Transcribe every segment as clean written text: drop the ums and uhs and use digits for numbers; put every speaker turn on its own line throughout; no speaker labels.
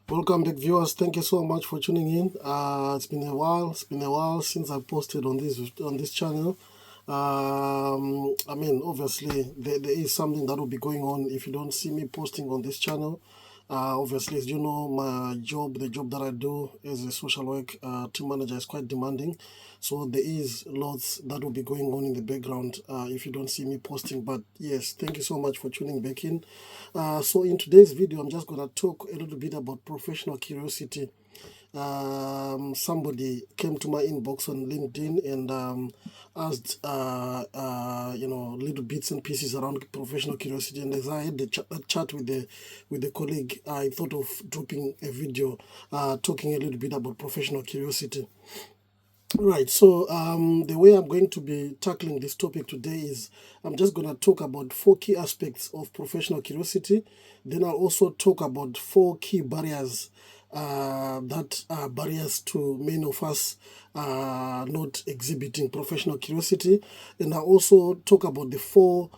Welcome back, viewers. Thank you so much for tuning in. It's been a while. It's been a while since I posted on this channel. Obviously, there is something that will be going on if you don't see me posting on this channel. Obviously, as you know, the job that I do as a social work team manager is quite demanding. So there is lots that will be going on in the background if you don't see me posting. But yes, thank you so much for tuning back in. So in today's video, I'm just going to talk a little bit about professional curiosity. Somebody came to my inbox on LinkedIn and asked, little bits and pieces around professional curiosity. And as I had the chat with the colleague, I thought of dropping a video talking a little bit about professional curiosity. Right, so the way I'm going to be tackling this topic today is I'm just going to talk about 4 key aspects of professional curiosity. Then I'll also talk about 4 key barriers that are barriers to many of us not exhibiting professional curiosity. And I'll also talk about the 4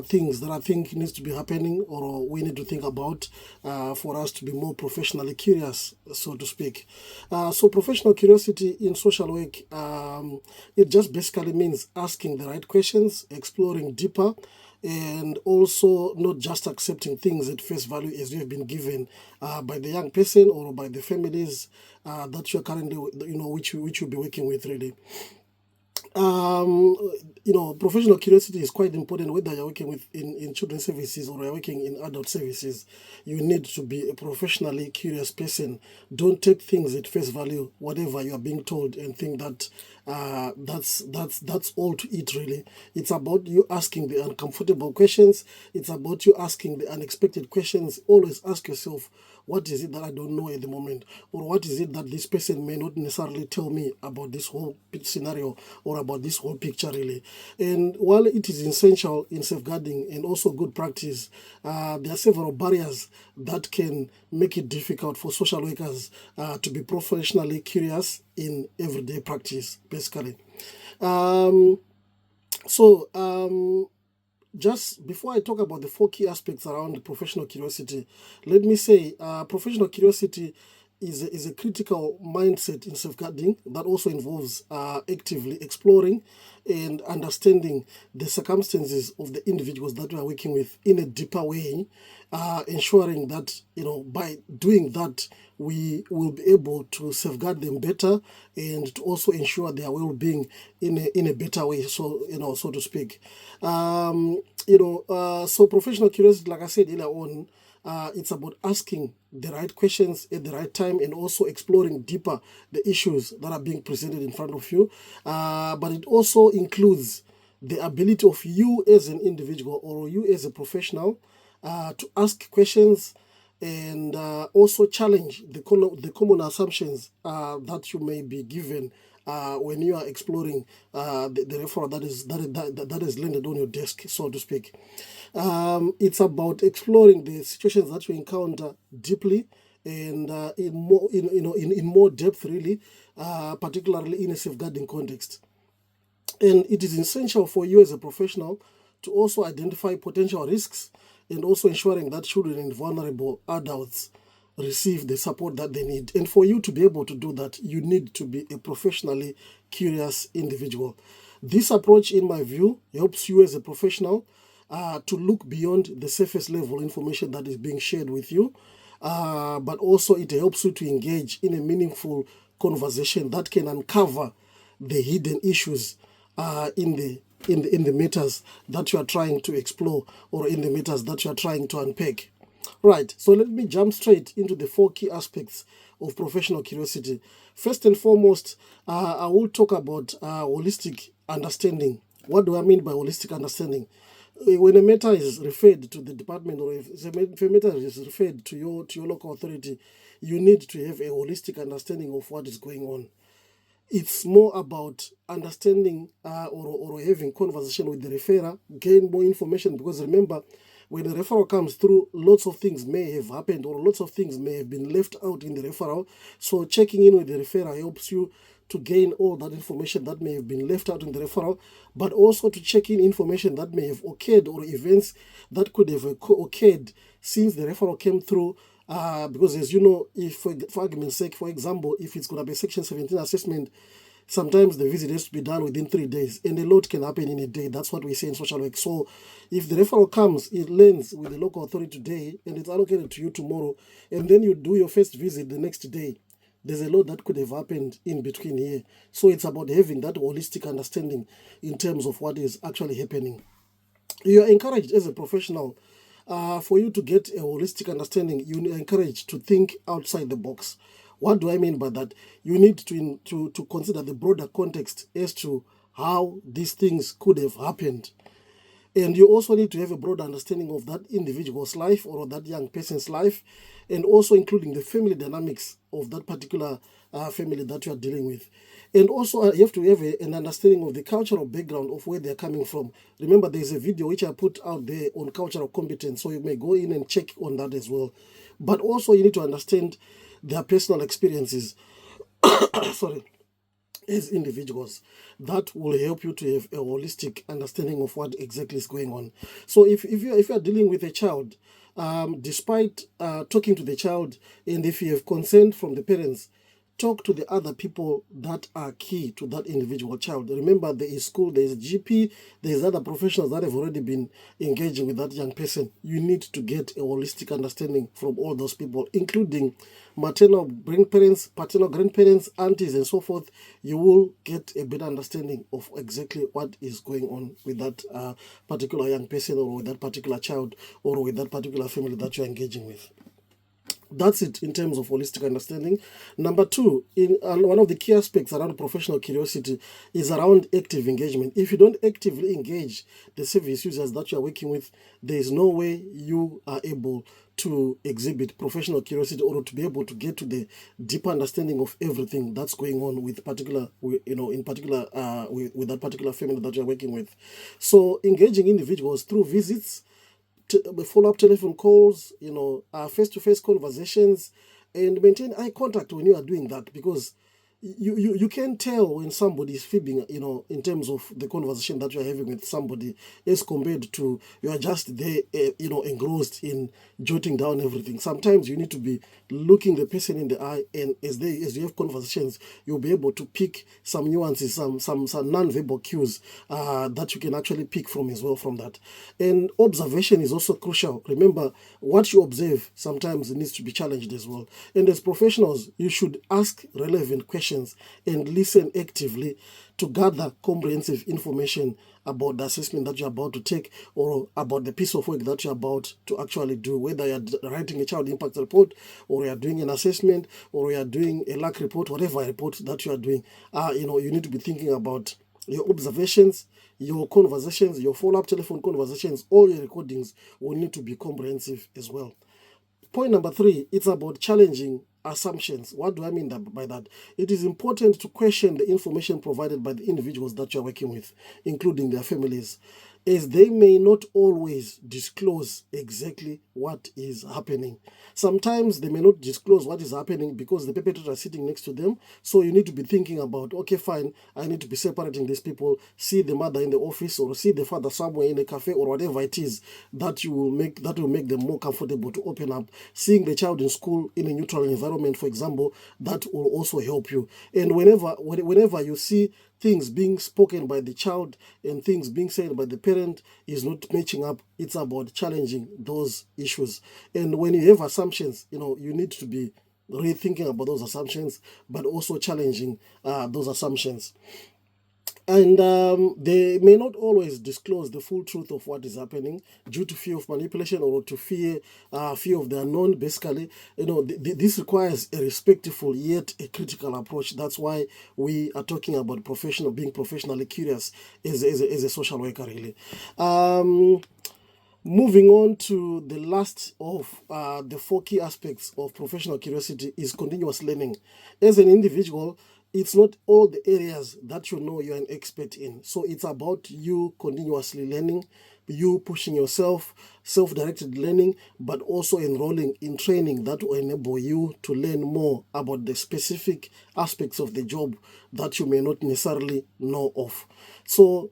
things that I think needs to be happening or we need to think about for us to be more professionally curious, so to speak. So professional curiosity in social work, it just basically means asking the right questions, exploring deeper, and also not just accepting things at face value as you have been given by the young person or by the families that you're currently, which you'll be working with really. Professional curiosity is quite important whether you're working in children's services or you're working in adult services. You need to be a professionally curious person. Don't take things at face value, whatever you are being told, and think that that's all to it really. It's about you asking the uncomfortable questions. It's about you asking the unexpected questions. Always ask yourself, what is it that I don't know at the moment? Or what is it that this person may not necessarily tell me about this whole scenario or about this whole picture really? And while it is essential in safeguarding and also good practice, there are several barriers that can make it difficult for social workers to be professionally curious in everyday practice, basically. Just before I talk about the 4 key aspects around professional curiosity, let me say professional curiosity is a critical mindset in safeguarding that also involves actively exploring and understanding the circumstances of the individuals that we are working with in a deeper way, ensuring that by doing that we will be able to safeguard them better and to also ensure their well-being in a better way, so to speak. So professional curiosity, like I said earlier on, it's about asking the right questions at the right time and also exploring deeper the issues that are being presented in front of you. But it also includes the ability of you as an individual or you as a professional to ask questions and also challenge the common assumptions that you may be given when you are exploring the referral that is landed on your desk, so to speak. It's about exploring the situations that you encounter deeply and in more depth, really, particularly in a safeguarding context. And it is essential for you as a professional to also identify potential risks and also ensuring that children and vulnerable adults receive the support that they need. And for you to be able to do that, you need to be a professionally curious individual. This approach, in my view, helps you as a professional to look beyond the surface level information that is being shared with you, but also it helps you to engage in a meaningful conversation that can uncover the hidden issues in the matters that you are trying to explore or in the matters that you are trying to unpack. Right, so let me jump straight into the 4 key aspects of professional curiosity. First and foremost, I will talk about holistic understanding. What do I mean by holistic understanding? When a matter is referred to the department or if a matter is referred to your local authority, you need to have a holistic understanding of what is going on. It's more about understanding or having conversation with the referrer, gain more information, because remember, when a referral comes through, lots of things may have happened or lots of things may have been left out in the referral. So checking in with the referrer helps you to gain all that information that may have been left out in the referral, but also to check in information that may have occurred or events that could have occurred since the referral came through Because as you know, if for argument's sake, for example, if it's going to be a Section 17 assessment, sometimes the visit has to be done within 3 days, and a lot can happen in a day. That's what we say in social work. So if the referral comes, it lands with the local authority today, and it's allocated to you tomorrow, and then you do your first visit the next day, there's a lot that could have happened in between here. So it's about having that holistic understanding in terms of what is actually happening. You're encouraged as a professional, for you to get a holistic understanding, you're encouraged to think outside the box. What do I mean by that? You need to consider the broader context as to how these things could have happened. And you also need to have a broad understanding of that individual's life or that young person's life, and also including the family dynamics of that particular family that you are dealing with. And also, you have to have an understanding of the cultural background of where they're coming from. Remember, there's a video which I put out there on cultural competence, so you may go in and check on that as well. But also, you need to understand their personal experiences. Sorry, as individuals, that will help you to have a holistic understanding of what exactly is going on. So if you are dealing with a child, despite talking to the child, and if you have consent from the parents, talk to the other people that are key to that individual child. Remember, there is school, there is GP, there is other professionals that have already been engaging with that young person. You need to get a holistic understanding from all those people, including maternal grandparents, paternal grandparents, aunties, and so forth. You will get a better understanding of exactly what is going on with that particular young person, or with that particular child, or with that particular family that you're engaging with. That's it in terms of holistic understanding. Number two, one of the key aspects around professional curiosity is around active engagement. If you don't actively engage the service users that you are working with, there is no way you are able to exhibit professional curiosity, or to be able to get to the deeper understanding of everything that's going on with particular, in particular, with that particular family that you're working with. So engaging individuals through visits, follow-up telephone calls, face-to-face conversations, and maintain eye contact when you are doing that, because you can tell when somebody is fibbing, in terms of the conversation that you're having with somebody, as compared to you are just there, engrossed in jotting down everything. Sometimes you need to be looking the person in the eye, and as you have conversations, you'll be able to pick some nuances, some non-verbal cues that you can actually pick from as well from that. And observation is also crucial. Remember, what you observe sometimes needs to be challenged as well. And as professionals, you should ask relevant questions and listen actively to gather comprehensive information about the assessment that you're about to take, or about the piece of work that you're about to actually do, whether you're writing a child impact report, or you're doing an assessment, or you're doing a lack report, whatever report that you are doing. You need to be thinking about your observations, your conversations, your follow-up telephone conversations. All your recordings will need to be comprehensive as well. Point number three, it's about challenging assumptions. What do I mean by that? It is important to question the information provided by the individuals that you're working with, including their families, as they may not always disclose exactly what is happening. Sometimes they may not disclose what is happening because the perpetrator is sitting next to them. So you need to be thinking about, okay, fine, I need to be separating these people, see the mother in the office, or see the father somewhere in a cafe, or whatever it is that will make them more comfortable to open up. Seeing the child in school in a neutral environment, for example, that will also help you. And whenever you see things being spoken by the child and things being said by the parent is not matching up, it's about challenging those issues. And when you have assumptions, you need to be rethinking about those assumptions, but also challenging those assumptions. And they may not always disclose the full truth of what is happening due to fear of manipulation, or to fear of the unknown. Basically, this requires a respectful yet a critical approach. That's why we are talking about being professionally curious as a social worker, really. Moving on to the last of the four key aspects of professional curiosity is continuous learning. As an individual, it's not all the areas that you're an expert in. So it's about you continuously learning, you pushing yourself, self-directed learning, but also enrolling in training that will enable you to learn more about the specific aspects of the job that you may not necessarily know of. So,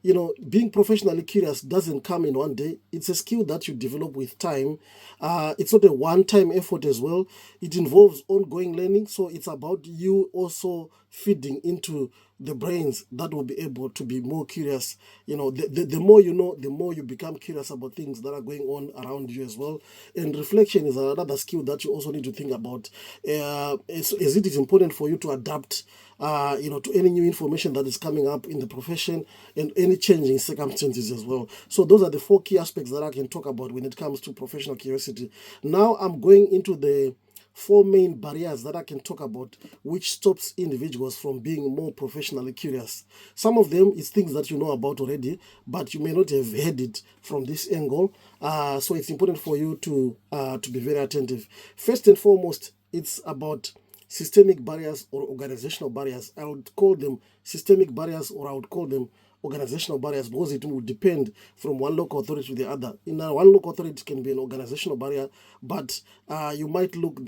being professionally curious doesn't come in one day. It's a skill that you develop with time. It's not a one-time effort as well. It involves ongoing learning. So it's about you also feeding into the brains that will be able to be more curious. The more you know, the more you become curious about things that are going on around you as well. And reflection is another skill that you also need to think about. As it is important for you to adapt to any new information that is coming up in the profession and any changing circumstances as well. So those are the 4 key aspects that I can talk about when it comes to professional curiosity. Now I'm going into the 4 main barriers that I can talk about which stops individuals from being more professionally curious. Some of them is things that you know about already, but you may not have heard it from this angle. So it's important for you to be very attentive. First and foremost, it's about systemic barriers or organizational barriers. I would call them systemic barriers, or I would call them organizational barriers, because it will depend from one local authority to the other. In one local authority, it can be an organizational barrier, but you might look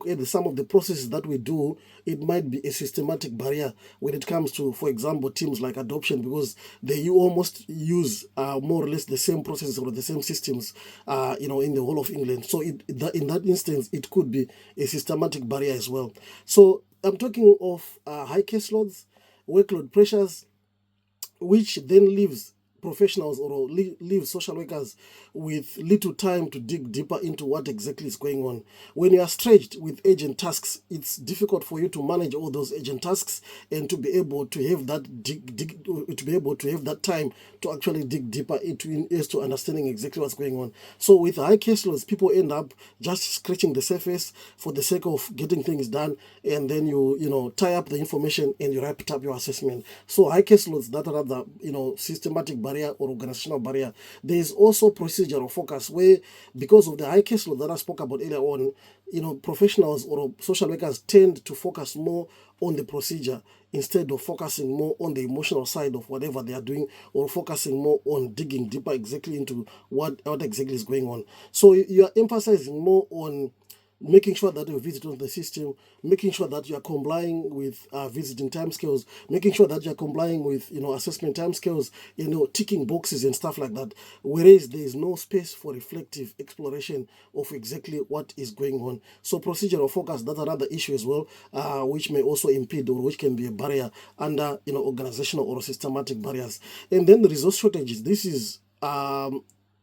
at some of the processes that we do. It might be a systematic barrier when it comes to, for example, teams like adoption, because you almost use more or less the same processes or the same systems, in the whole of England. So in that instance, it could be a systematic barrier as well. So I'm talking of high caseloads, workload pressures, which then leaves professionals or leave social workers with little time to dig deeper into what exactly is going on. When you are stretched with urgent tasks, it's difficult for you to manage all those urgent tasks and to be able to have that time to actually dig deeper into understanding exactly what's going on. So with high caseloads, people end up just scratching the surface for the sake of getting things done, and then you tie up the information and you wrap up your assessment. So high caseloads, that are the systematic barrier or organizational barrier. There is also procedural focus, where because of the high caseload that I spoke about earlier on, professionals or social workers tend to focus more on the procedure instead of focusing more on the emotional side of whatever they are doing, or focusing more on digging deeper exactly into what exactly is going on. So you are emphasizing more on making sure that you visit on the system, making sure that you are complying with visiting timescales, making sure that you are complying with assessment timescales, ticking boxes and stuff like that. Whereas there is no space for reflective exploration of exactly what is going on. So procedural focus, that's another issue as well, which may also impede, or which can be a barrier under organizational or systematic barriers. And then the resource shortages. This is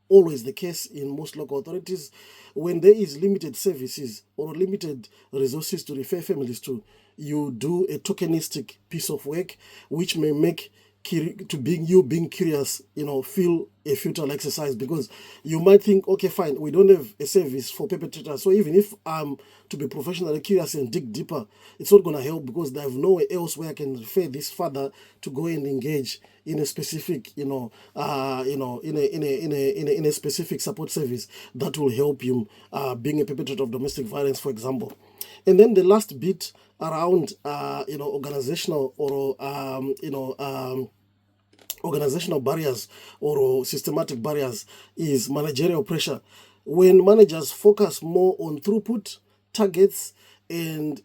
always the case in most local authorities. When there is limited services or limited resources to refer families to, you do a tokenistic piece of work, which may make being curious, feel a futile exercise, because you might think, okay, fine, we don't have a service for perpetrators. So even if I'm to be professionally curious and dig deeper, it's not going to help, because I have nowhere else where I can refer this father to go and engage in a specific, in a specific support service that will help him being a perpetrator of domestic violence, for example. And then the last bit around, organizational or, organizational barriers or systematic barriers is managerial pressure. When managers focus more on throughput, targets, and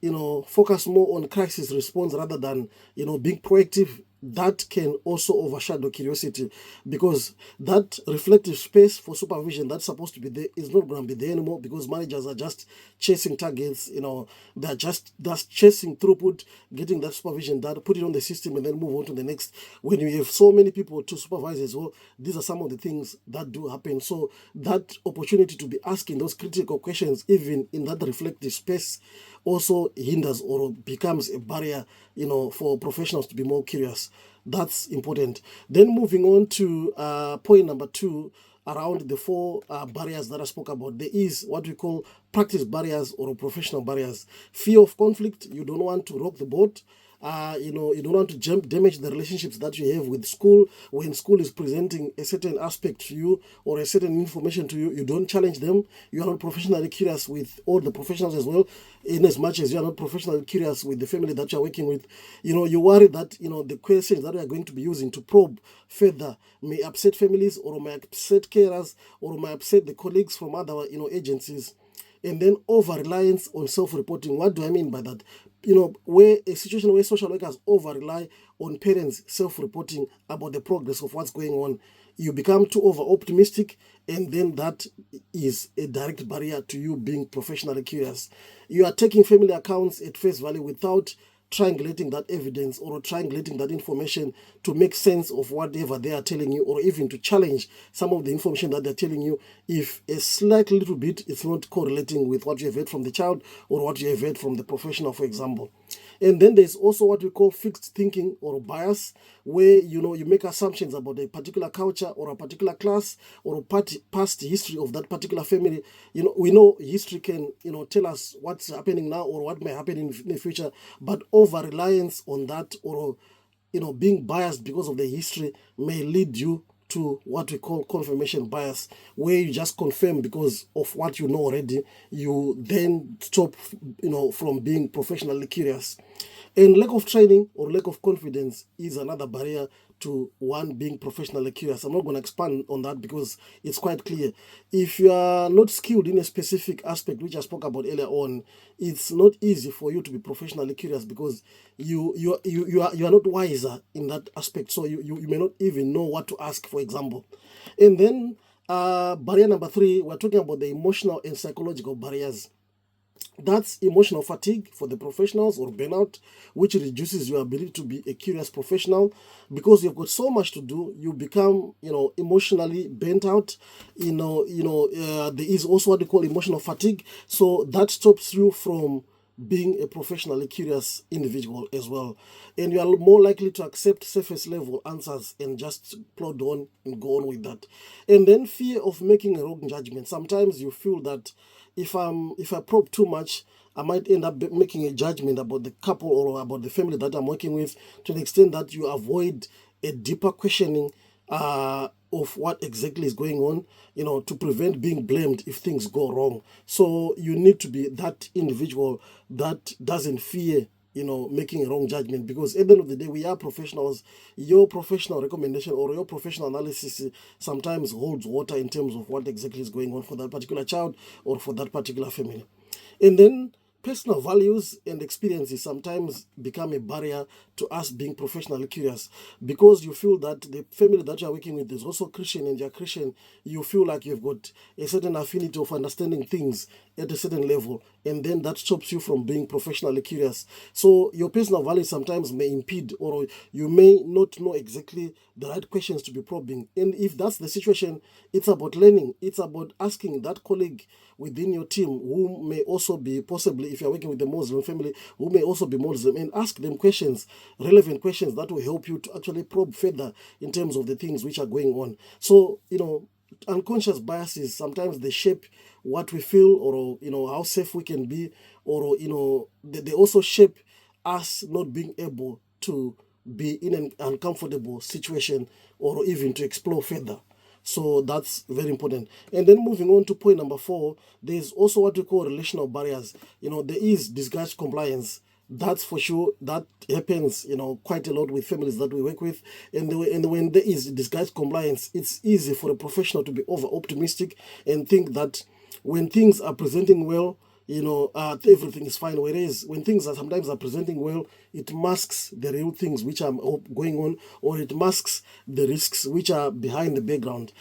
focus more on crisis response rather than being proactive, that can also overshadow curiosity, because that reflective space for supervision that's supposed to be there is not going to be there anymore, because managers are just chasing targets. They're just chasing throughput, getting that supervision done, put it on the system, and then move on to the next. When you have so many people to supervise as well, these are some of the things that do happen. So that opportunity to be asking those critical questions, even in that reflective space, also hinders or becomes a barrier, for professionals to be more curious. That's important. Then moving on to point number 2, around the 4 barriers that I spoke about. There is what we call practice barriers or professional barriers. Fear of conflict. You don't want to rock the boat. You don't want to damage the relationships that you have with school. When school is presenting a certain aspect to you or a certain information to you, you don't challenge them. You are not professionally curious with all the professionals as well, in as much as you are not professionally curious with the family that you are working with. You worry that, the questions that we are going to be using to probe further may upset families or may upset carers or may upset the colleagues from other, agencies. And then over-reliance on self-reporting. What do I mean by that? Where a situation where social workers over-rely on parents self-reporting about the progress of what's going on, you become too over-optimistic, and then that is a direct barrier to you being professionally curious. You are taking family accounts at face value without triangulating that evidence or triangulating that information to make sense of whatever they are telling you, or even to challenge some of the information that they're telling you if a slight little bit is not correlating with what you have heard from the child or what you have heard from the professional, for example. And then there's also what we call fixed thinking or bias, where you make assumptions about a particular culture or a particular class or a past history of that particular family. We know history can tell us what's happening now or what may happen in the future, but over reliance on that, or being biased because of the history, may lead you to what we call confirmation bias, where you just confirm because of what you know already. You then stop from being professionally curious. And lack of training or lack of confidence is another barrier to one being professionally curious. I'm not going to expand on that because it's quite clear. If you are not skilled in a specific aspect, which I spoke about earlier on, it's not easy for you to be professionally curious because you are not wiser in that aspect. So you may not even know what to ask, for example. And then barrier number 3, we're talking about the emotional and psychological barriers. That's emotional fatigue for the professionals, or burnout, which reduces your ability to be a curious professional because you've got so much to do. You become, emotionally burnt out. There is also what they call emotional fatigue. So that stops you from being a professionally curious individual as well. And you are more likely to accept surface level answers and just plod on and go on with that. And then fear of making a wrong judgment. Sometimes you feel that if I probe too much, I might end up making a judgment about the couple or about the family that I'm working with, to the extent that you avoid a deeper questioning of what exactly is going on, to prevent being blamed if things go wrong. So you need to be that individual that doesn't fear making a wrong judgment, because at the end of the day, we are professionals. Your professional recommendation or your professional analysis sometimes holds water in terms of what exactly is going on for that particular child or for that particular family. And then personal values and experiences sometimes become a barrier to us being professionally curious, because you feel that the family that you're working with is also Christian and you're Christian. You feel like you've got a certain affinity of understanding things at a certain level, and then that stops you from being professionally curious. So your personal values sometimes may impede, or you may not know exactly the right questions to be probing. And if that's the situation, it's about learning. It's about asking that colleague within your team who may also be, possibly if you're working with a Muslim family, who may also be Muslim, and ask them questions, relevant questions that will help you to actually probe further in terms of the things which are going on. So, unconscious biases, sometimes they shape what we feel, or how safe we can be, or they also shape us not being able to be in an uncomfortable situation or even to explore further. So that's very important. And then moving on to point number 4, there's also what we call relational barriers. There is disguised compliance. That's for sure. That happens, quite a lot with families that we work with. And when there is disguised compliance, it's easy for a professional to be over optimistic and think that when things are presenting well, everything is fine. Whereas when things are sometimes presenting well, it masks the real things which are going on, or it masks the risks which are behind the background,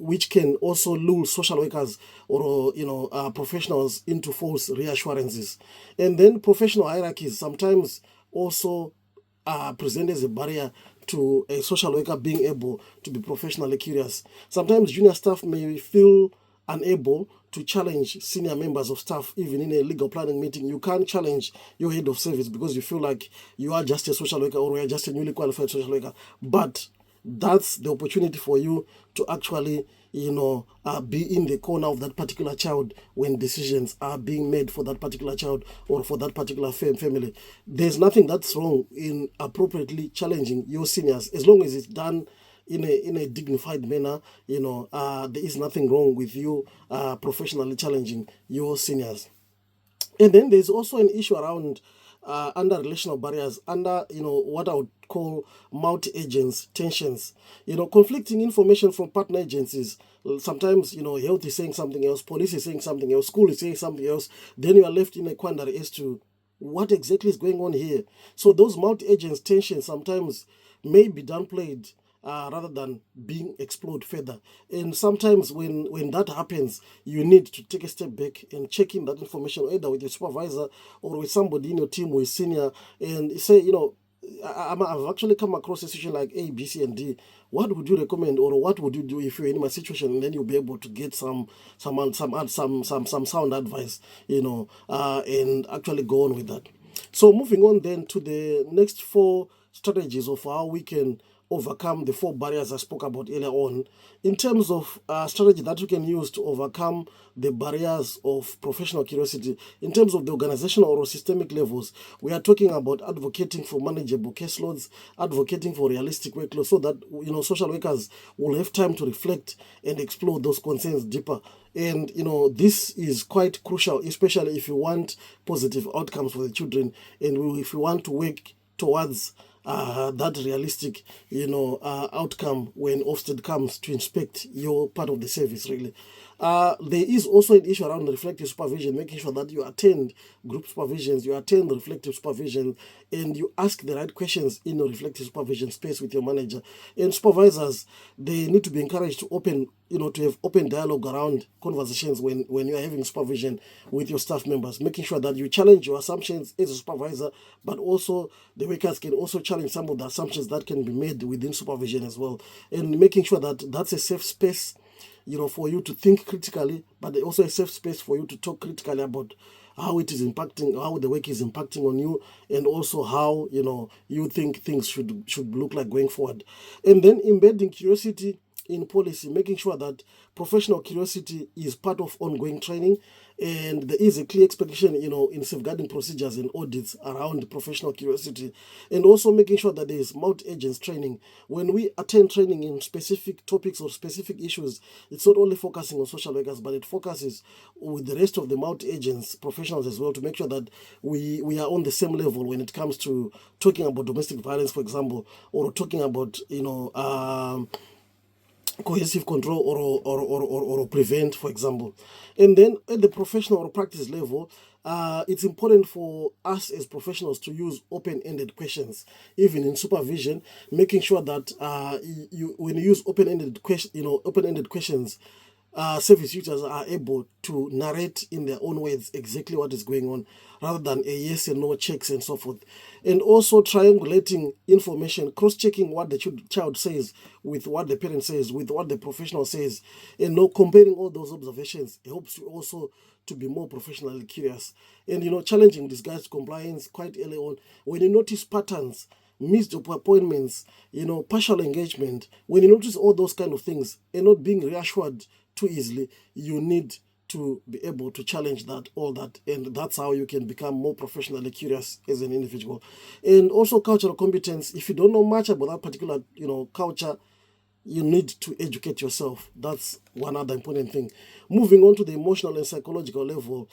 which can also lure social workers or, professionals into false reassurances. And then professional hierarchies sometimes also present as a barrier to a social worker being able to be professionally curious. Sometimes junior staff may feel unable to challenge senior members of staff. Even in a legal planning meeting, you can't challenge your head of service because you feel like you are just a social worker, or you are just a newly qualified social worker. But that's the opportunity for you to actually, be in the corner of that particular child when decisions are being made for that particular child or for that particular family. There's nothing that's wrong in appropriately challenging your seniors, as long as it's done in a dignified manner. There is nothing wrong with you professionally challenging your seniors. And then there's also an issue around under relational barriers, under what I would call multi-agents tensions. Conflicting information from partner agencies. Sometimes health is saying something else, police is saying something else, school is saying something else. Then you are left in a quandary as to what exactly is going on here. So those multi-agents tensions sometimes may be downplayed rather than being explored further. And sometimes when that happens, you need to take a step back and check in that information either with your supervisor or with somebody in your team who is senior, and say, I've actually come across a situation like A, B, C, and D. What would you recommend, or what would you do if you're in my situation? And then you'll be able to get some sound advice, and actually go on with that. So moving on then to the next 4 strategies of how we can overcome the 4 barriers I spoke about earlier on. In terms of strategy that you can use to overcome the barriers of professional curiosity, in terms of the organizational or systemic levels, we are talking about advocating for manageable caseloads, advocating for realistic workload, so that social workers will have time to reflect and explore those concerns deeper. And this is quite crucial, especially if you want positive outcomes for the children, and if you want to work towards that realistic, outcome when Ofsted comes to inspect your part of the service, really. There is also an issue around reflective supervision, making sure that you attend group supervisions, you attend reflective supervision, and you ask the right questions in a reflective supervision space with your manager. And supervisors, they need to be encouraged to to have open dialogue around conversations when you're having supervision with your staff members, making sure that you challenge your assumptions as a supervisor, but also the workers can also challenge some of the assumptions that can be made within supervision as well, and making sure that that's a safe space for you to think critically, but also a safe space for you to talk critically about how it is impacting, how the work is impacting on you, and also how you think things should look like going forward. And then embedding curiosity in policy, making sure that professional curiosity is part of ongoing training, and there is a clear expectation, in safeguarding procedures and audits around professional curiosity, and also making sure that there is multi-agents training. When we attend training in specific topics or specific issues, it's not only focusing on social workers, but it focuses with the rest of the multi-agents professionals as well, to make sure that we are on the same level when it comes to talking about domestic violence, for example, or talking about cohesive control or prevent, for example. And then at the professional or practice level, it's important for us as professionals to use open-ended questions, even in supervision, making sure that when you use open-ended questions, service users are able to narrate in their own words exactly what is going on, rather than a yes and no checks and so forth. And also triangulating information, cross-checking what the child says with what the parent says, with what the professional says, and comparing all those observations helps you also to be more professionally curious. And challenging disguised compliance quite early on. When you notice patterns, missed appointments, partial engagement, when you notice all those kind of things and not being reassured too easily, you need to be able to challenge all that, and that's how you can become more professionally curious as an individual. And also cultural competence. If you don't know much about that particular, culture, you need to educate yourself. That's one other important thing. Moving on to the emotional and psychological level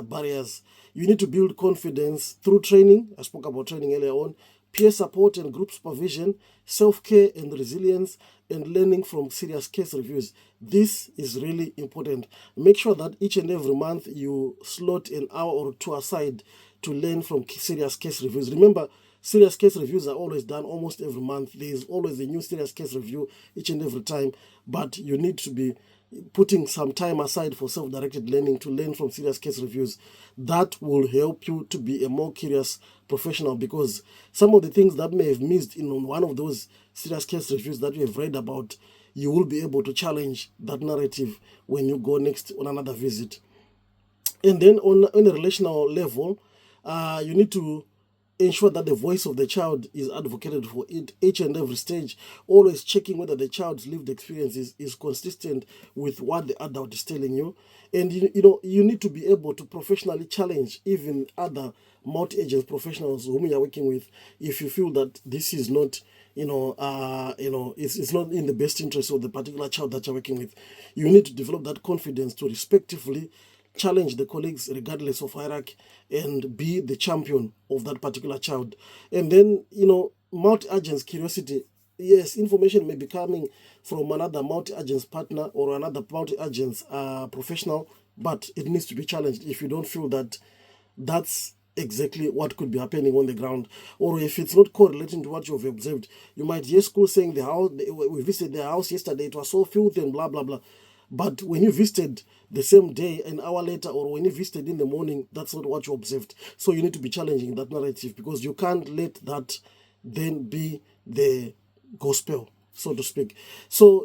barriers, you need to build confidence through training. I spoke about training earlier on. Peer support and group supervision, self-care and resilience, and learning from serious case reviews. This is really important. Make sure that each and every month you slot an hour or 2 aside to learn from serious case reviews. Remember, serious case reviews are always done almost every month. There is always a new serious case review each and every time, but you need to be putting some time aside for self-directed learning to learn from serious case reviews. That will help you to be a more curious professional, because some of the things that may have missed in one of those serious case reviews that you have read about, you will be able to challenge that narrative when you go next on another visit. And then on a relational level, you need to ensure that the voice of the child is advocated for at each and every stage, always checking whether the child's lived experience is consistent with what the adult is telling you. And you need to be able to professionally challenge even other multi-agent professionals whom you are working with if you feel that this is not it's not in the best interest of the particular child that you're working with. You need to develop that confidence to respectively challenge the colleagues regardless of hierarchy and be the champion of that particular child. And then, multi-agent's curiosity. Yes, information may be coming from another multi-agent's partner or another multi-agent's professional, but it needs to be challenged if you don't feel that that's exactly what could be happening on the ground, or if it's not correlating to what you've observed. You might hear school saying the house, we visited the house yesterday, it was so filthy and blah blah blah. But when you visited the same day, an hour later, or when you visited in the morning, that's not what you observed. So you need to be challenging that narrative, because you can't let that then be the gospel, so to speak. So,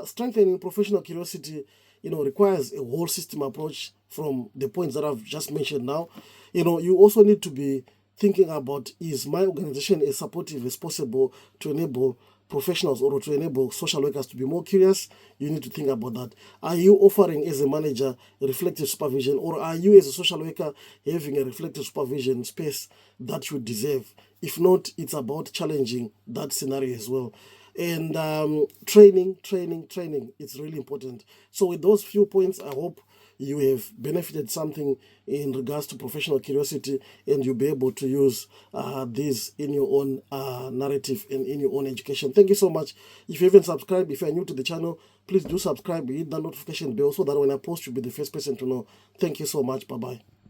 strengthening professional curiosity, requires a whole system approach from the points that I've just mentioned now. You also need to be thinking about, is my organization as supportive as possible to enable professionals or to enable social workers to be more curious? You need to think about that. Are you offering, as a manager, reflective supervision, or are you as a social worker having a reflective supervision space that you deserve? If not, it's about challenging that scenario as well. And training, it's really important. So with those few points, I hope you have benefited something in regards to professional curiosity, and you'll be able to use this in your own narrative and in your own education. Thank you so much. If you haven't subscribed, if you're new to the channel, please do subscribe, hit the notification bell so that when I post, you'll be the first person to know. Thank you so much. Bye-bye.